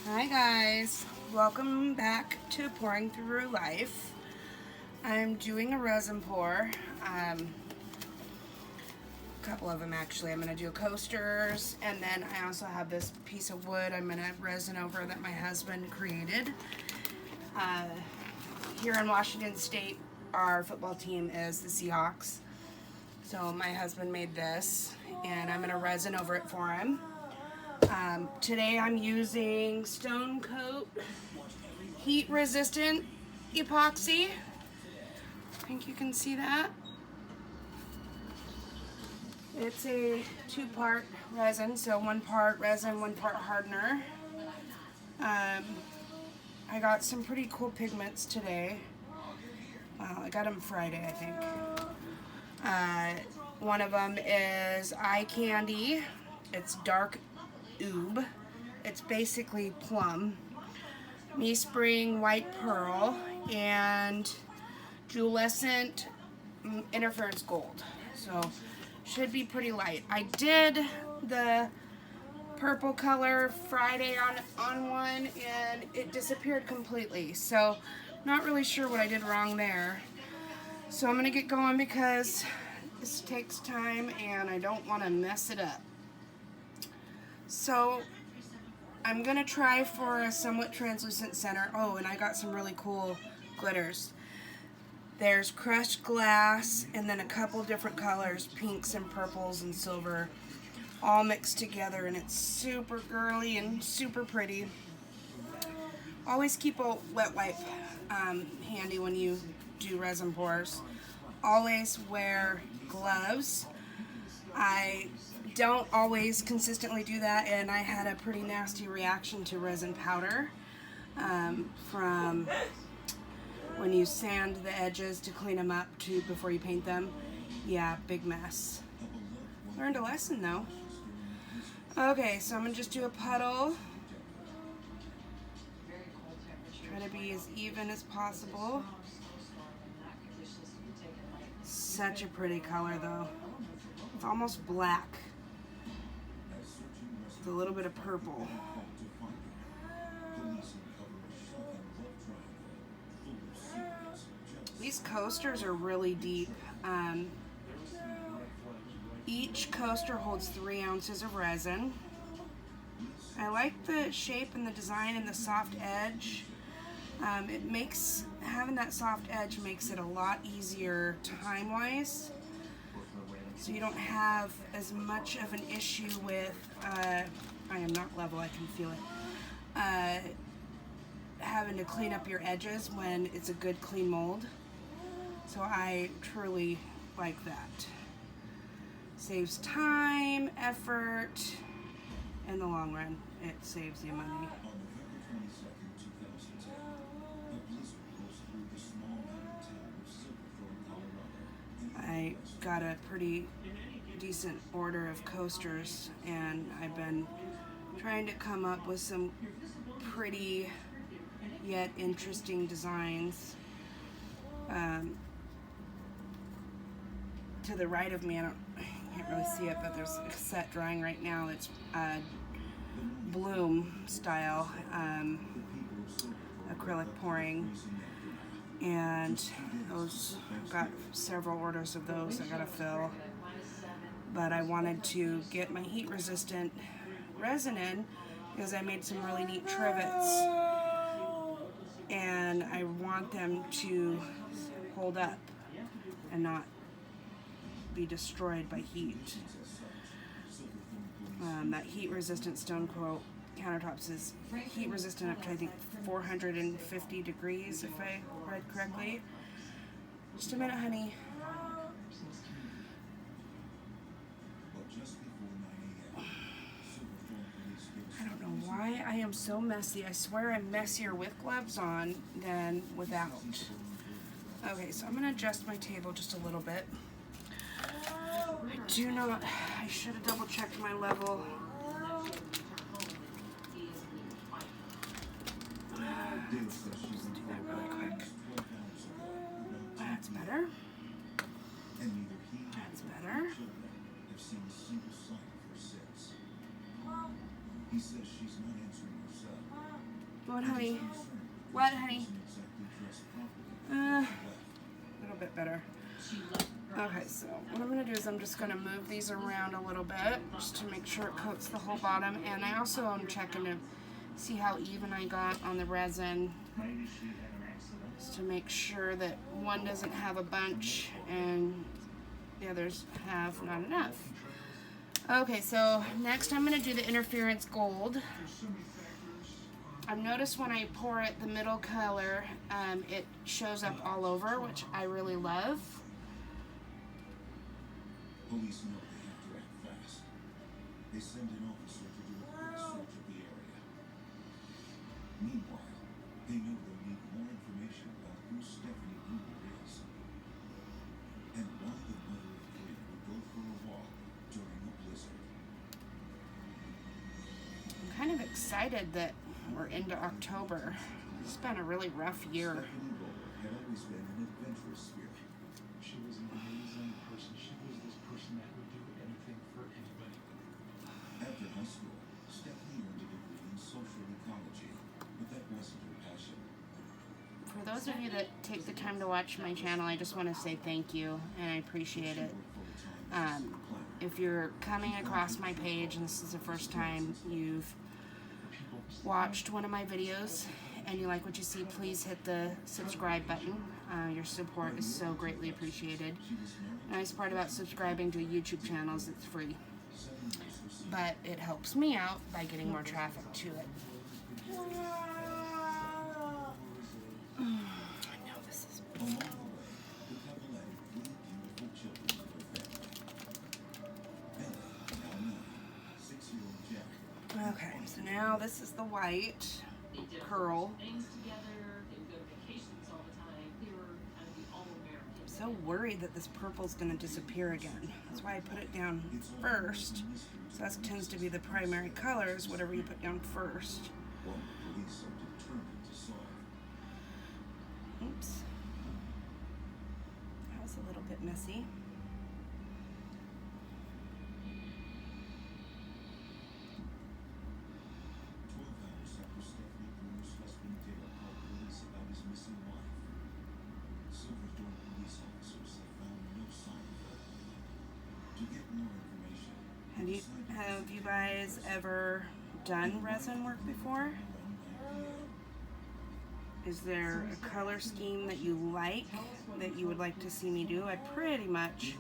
Hi guys, welcome back to Pouring Through Life. I'm doing a resin pour, a couple of them actually. I'm going to do coasters, and then I also have this piece of wood I'm going to resin over that my husband created. Here in Washington State, our football team is the Seahawks. So my husband made this, and I'm going to resin over it for him. Today I'm using Stone Coat heat resistant epoxy. I think you can see that. It's a two-part resin, so one part resin, one part hardener. I got some pretty cool pigments today. I got them Friday, I think. One of them is Eye Candy. It's dark oob. It's basically plum. Me Spring White Pearl and Jewelescent Interference Gold. So should be pretty light. I did the purple color Friday on one and it disappeared completely. So not really sure what I did wrong there. So I'm gonna get going because this takes time and I don't want to mess it up. So I'm gonna try for a somewhat translucent center. Oh, and I got some really cool glitters. There's crushed glass and then a couple different colors, pinks and purples and silver, all mixed together, and it's super girly and super pretty. Always keep a wet wipe handy when you do resin pours. Always wear gloves. I don't always consistently do that, and I had a pretty nasty reaction to resin powder from when you sand the edges to clean them up before you paint them. Yeah, big mess. Learned a lesson though. Okay, so I'm gonna just do a puddle. Try to be as even as possible. Such a pretty color though. It's almost black with a little bit of purple. These coasters are really deep. Each coaster holds 3 ounces of resin. I like the shape and the design and the soft edge. Having that soft edge makes it a lot easier time-wise. So you don't have as much of an issue with, I am not level, I can feel it, having to clean up your edges when it's a good clean mold. So I truly like that. Saves time, effort, in the long run, it saves you money. I got a pretty decent order of coasters, and I've been trying to come up with some pretty yet interesting designs. To the right of me, I can't really see it, but there's a set drying right now. It's bloom style acrylic pouring, and those got several orders of those I gotta fill. But I wanted to get my heat resistant resin in because I made some really neat trivets, and I want them to hold up and not be destroyed by heat. That heat resistant Stone Coat countertops is heat resistant up to I think 450 degrees if I read correctly. Just a minute, honey. I don't know why I am so messy. I swear I'm messier with gloves on than without. Okay, so I'm gonna adjust my table just a little bit. I should have double checked my level. Let's do that really quick. That's better. That's better. What, honey? What, honey? A little bit better. Okay, so what I'm going to do is I'm just going to move these around a little bit just to make sure it coats the whole bottom. And I also am checking to see how even I got on the resin, just to make sure that one doesn't have a bunch and the others have not enough. Okay, so next I'm going to do the interference gold. I've noticed when I pour it, the middle color, it shows up all over, which I really love. Police know they have to act fast. They send an officer to do a quick search of the area. Meanwhile, they know they need more information about who Stephanie Gruber is and why the mother of three would go for a walk during a blizzard. I'm kind of excited that we're into October. It's been a really rough year. Stephanie Gruber had always been an adventurous spirit. She was an amazing person. She was this person that would do anything for anybody. After high school, Stephanie earned a degree in social ecology, but that wasn't her passion. For those of you that take the time to watch my channel, I just want to say thank you, and I appreciate it. If you're coming across my page and this is the first time you've watched one of my videos and you like what you see, please hit the subscribe button. Your support is so greatly appreciated. The nice part about subscribing to a YouTube channel is it's free, but it helps me out by getting more traffic to it. I know this is Along the way, the couple added 3 beautiful children to their family. Ellie, now 9, 6-year-old Jack. okay. So now this is the white pearl. Things together, they would go to vacations all the time. They were kind of the all-American. I'm so worried that this purple's going to disappear again. That's why I put it down first. So that tends to be the primary colors, whatever you put down first. One police are determined to solve. Oops. That was a little bit messy. 12 hours after Stephanie Gruber's husband Dale called police about his missing wife, Silverthorne police officers have found no sign of her. To get more information, Have you guys ever done resin work before? Is there a color scheme that you like, that you would like to see me do? I pretty much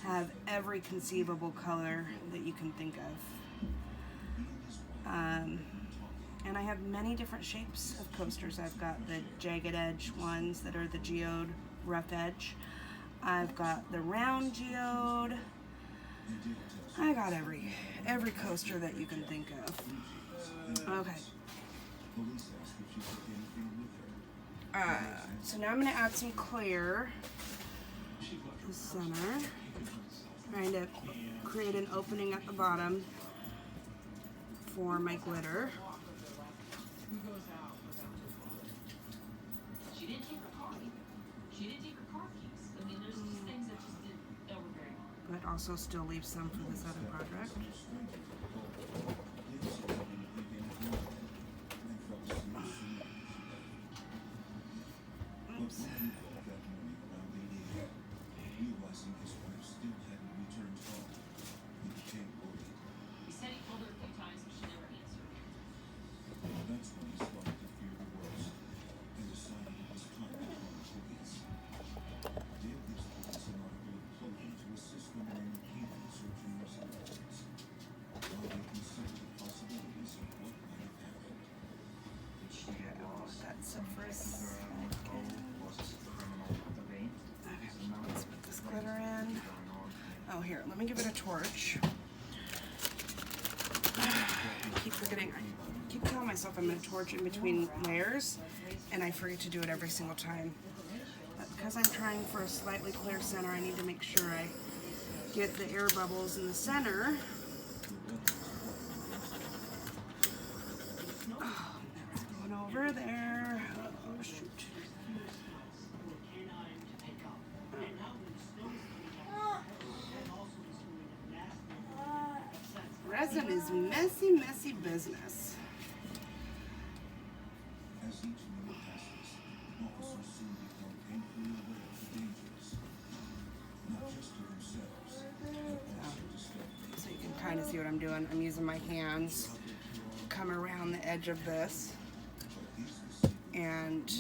have every conceivable color that you can think of. And I have many different shapes of coasters. I've got the jagged edge ones that are the Geode rough edge. I've got the round Geode. I got every coaster that you can think of. Okay. police asked if she took anything with her. So now I'm going to add some clear to the center. Trying to create an opening at the bottom for my glitter. She didn't take her car. She didn't take her car keys. I mean, there's just things that just didn't, that were very But also still leave some for this other project. Oops. Realizing his wife still hadn't returned home, he became worried. He said he called her a few times, but she never answered. That's when he started to fear the worst and decided it was time to call the police. Dale gives police an article of clothing to assist them in locating searching missing persons, while they consider the possibilities of what might have happened. Okay, I'll let that sit for a second. Okay, let's put this glitter in. Oh, here, let me give it a torch. I keep forgetting. I keep telling myself I'm going to torch in between layers, and I forget to do it every single time. But because I'm trying for a slightly clear center, I need to make sure I get the air bubbles in the center. Oh, that's going over there. Oh, shoot. Resin is messy, messy business. As each minute passes, officers soon become painfully aware of the dangers, not just to themselves, but also to staff. So you can kind of see what I'm doing. I'm using my hands to come around the edge of this and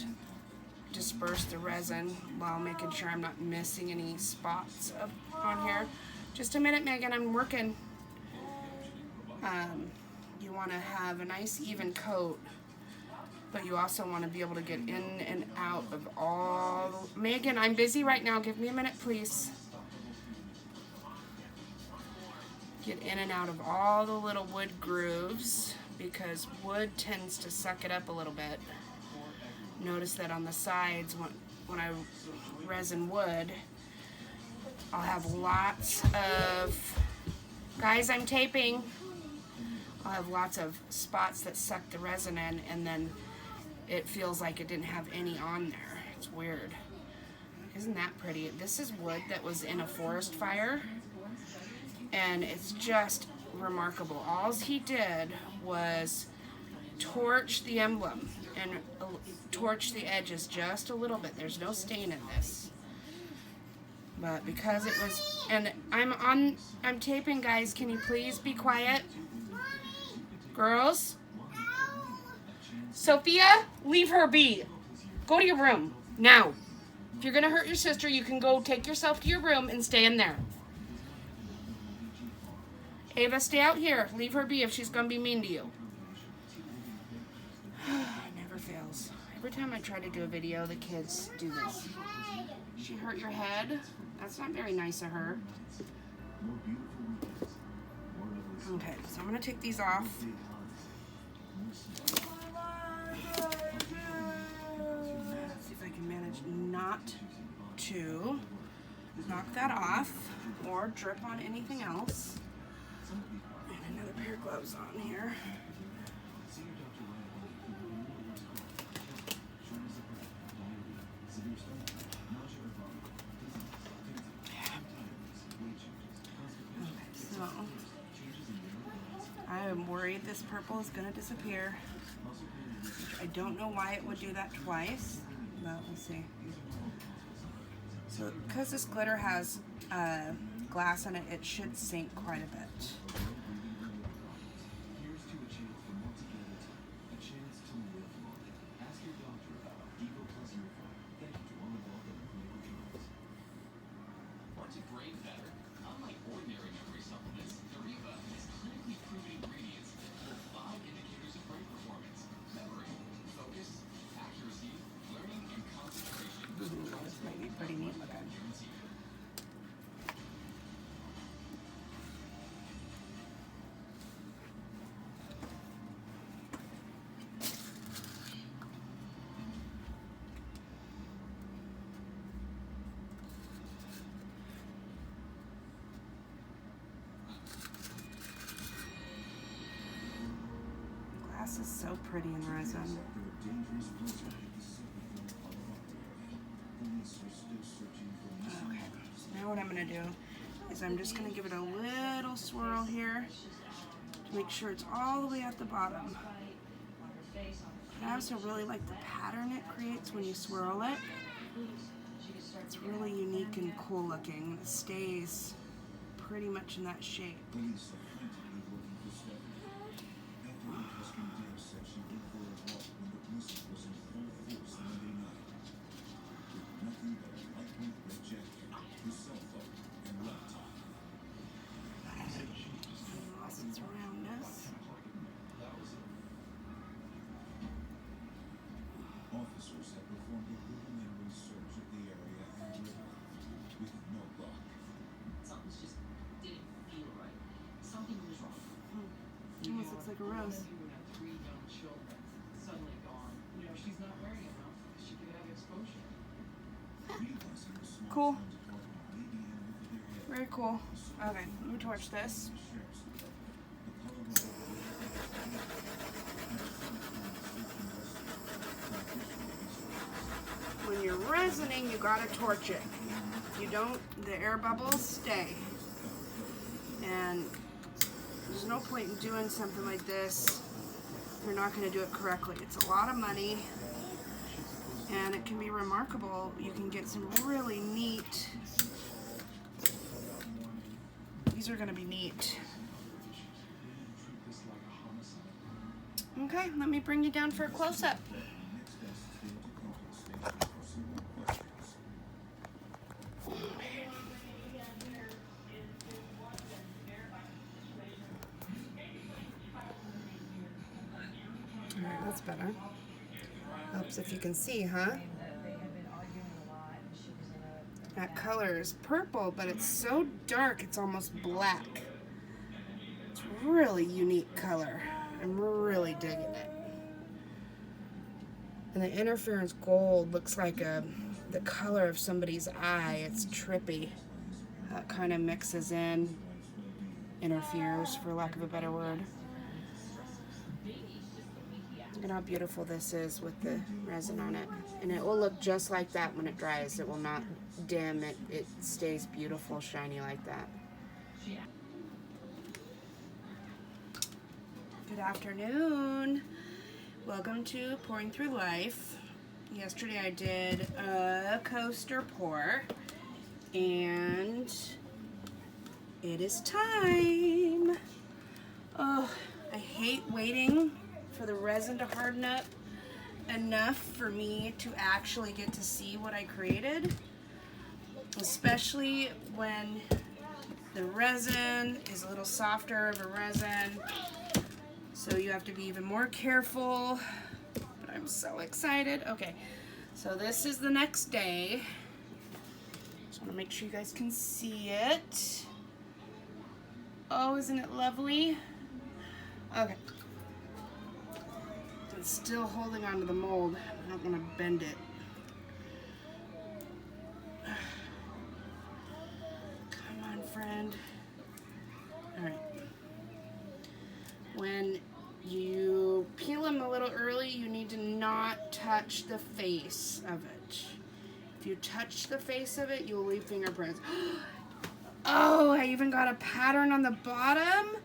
disperse the resin while making sure I'm not missing any spots on here. Just a minute, Megan, I'm working. You want to have a nice even coat, but you also want to be able to get in and out of all... Megan, I'm busy right now. Give me a minute, please. Get in and out of all the little wood grooves because wood tends to suck it up a little bit. Notice that on the sides, when I resin wood, I'll have lots of... Guys, I'm taping. I'll have lots of spots that suck the resin in, and then it feels like it didn't have any on there. It's weird. Isn't that pretty? This is wood that was in a forest fire, and it's just remarkable. All he did was torch the emblem and torch the edges just a little bit. There's no stain in this. But because it was, and I'm taping, guys. Can you please be quiet? Girls? Sophia, leave her be. Go to your room, now. If you're gonna hurt your sister, you can go take yourself to your room and stay in there. Ava, stay out here. Leave her be if she's gonna be mean to you. It never fails. Every time I try to do a video, the kids do this. She hurt your head? That's not very nice of her. Okay, so I'm gonna take these off. Let's see if I can manage not to knock that off or drip on anything else. And another pair of gloves on here. So, I am worried this purple is going to disappear. I don't know why it would do that twice, but we'll see. So, because this glitter has glass in it, it should sink quite a bit. This might be pretty neat looking. Glass is so pretty in resin. Okay, so now what I'm going to do is I'm just going to give it a little swirl here to make sure it's all the way at the bottom. I also really like the pattern it creates when you swirl it. It's really unique and cool looking. It stays pretty much in that shape. Around us. Officers have performed a preliminary search of the area and river with no luck. Something's just didn't feel right. Something was wrong. Almost looks like a rose. You would have 3 young children suddenly gone. You know, she's not wearing enough. She could have exposure. Realizing the small Cool. fire department may be in over their head, Very cool. Okay, let me torch this. When you're resining, you gotta torch it. If you don't, the air bubbles stay. And there's no point in doing something like this if you're not gonna do it correctly. It's a lot of money. and it can be remarkable. You can get some really neat, these are gonna be neat. Okay, let me bring you down for a close-up. Alright, that's better. Helps if you can see, huh? That color is purple, but it's so dark it's almost black. It's a really unique color. I'm really digging it. And the interference gold looks like the color of somebody's eye. It's trippy. How it kind of mixes in, interferes, for lack of a better word. Look at how beautiful this is with the resin on it. And it will look just like that when it dries. It will not dim. It stays beautiful, shiny like that. Good afternoon. Welcome to Pouring Through Life. Yesterday I did a coaster pour, and it is time. Oh, I hate waiting for the resin to harden up enough for me to actually get to see what I created, especially when the resin is a little softer of a resin, so you have to be even more careful. But I'm so excited. Okay, so this is the next day. Just want to make sure you guys can see it. Oh, isn't it lovely? Okay. It's still holding onto the mold. I don't want to bend it. Come on, friend. All right. When you peel them a little early, you need to not touch the face of it. If you touch the face of it, you'll leave fingerprints. Oh, I even got a pattern on the bottom.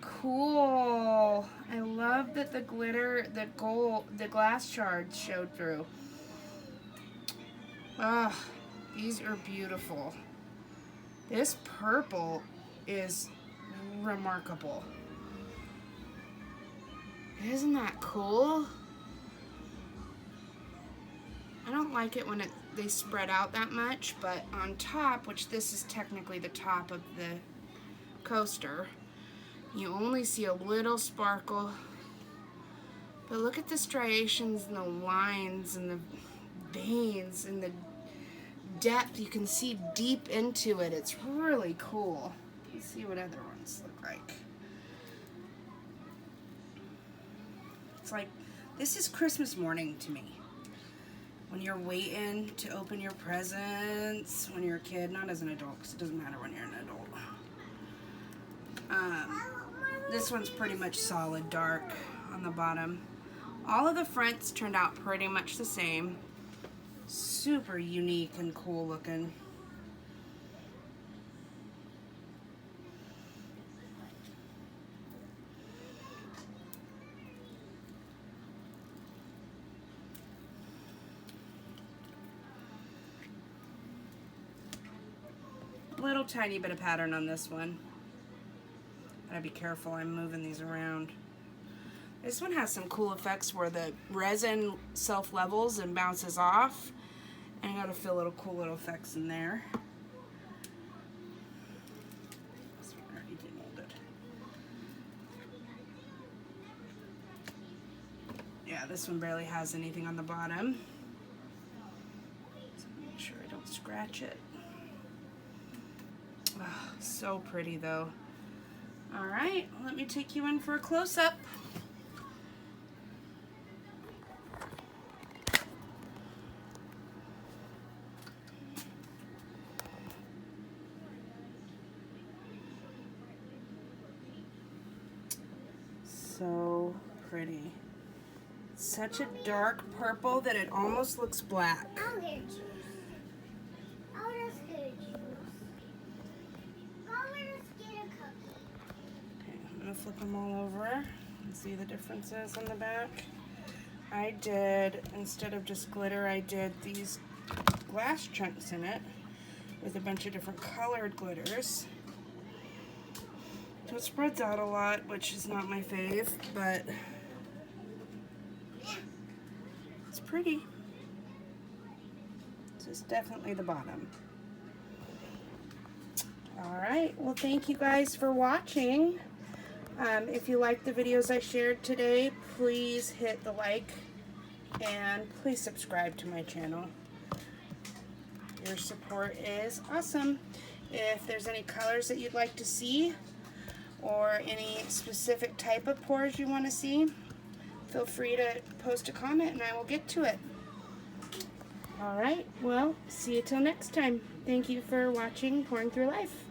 Cool. I love that the glitter, the gold, the glass shards showed through. Ah, these are beautiful. This purple is remarkable. Isn't that cool? I don't like it when they spread out that much, but on top, which this is technically the top of the coaster, you only see a little sparkle. But look at the striations and the lines and the veins and the depth. You can see deep into it. It's really cool. Let's see what other ones look like. It's like, this is Christmas morning to me. When you're waiting to open your presents when you're a kid, not as an adult, because it doesn't matter when you're an adult. This one's pretty much solid dark on the bottom. All of the fronts turned out pretty much the same. Super unique and cool looking. Little tiny bit of pattern on this one. Gotta be careful, I'm moving these around. This one has some cool effects where the resin self-levels and bounces off. And I got a few little cool little effects in there. This one already demolded. Yeah, this one barely has anything on the bottom. So make sure I don't scratch it. Oh, so pretty though. All right, let me take you in for a close-up. So pretty. Such a dark purple that it almost looks black. I'll get juice. I'll just get a juice. I'll just get a cookie. Okay, I'm gonna flip them all over and see the differences on the back. I did, instead of just glitter, I did these glass chunks in it with a bunch of different colored glitters. So it spreads out a lot, which is not my fave, but it's pretty. This is definitely the bottom. Alright, well thank you guys for watching. If you liked the videos I shared today, please hit the like and please subscribe to my channel. Your support is awesome. If there's any colors that you'd like to see or any specific type of pours you want to see, feel free to post a comment and I will get to it. Alright, well, see you till next time. Thank you for watching Pouring Through Life.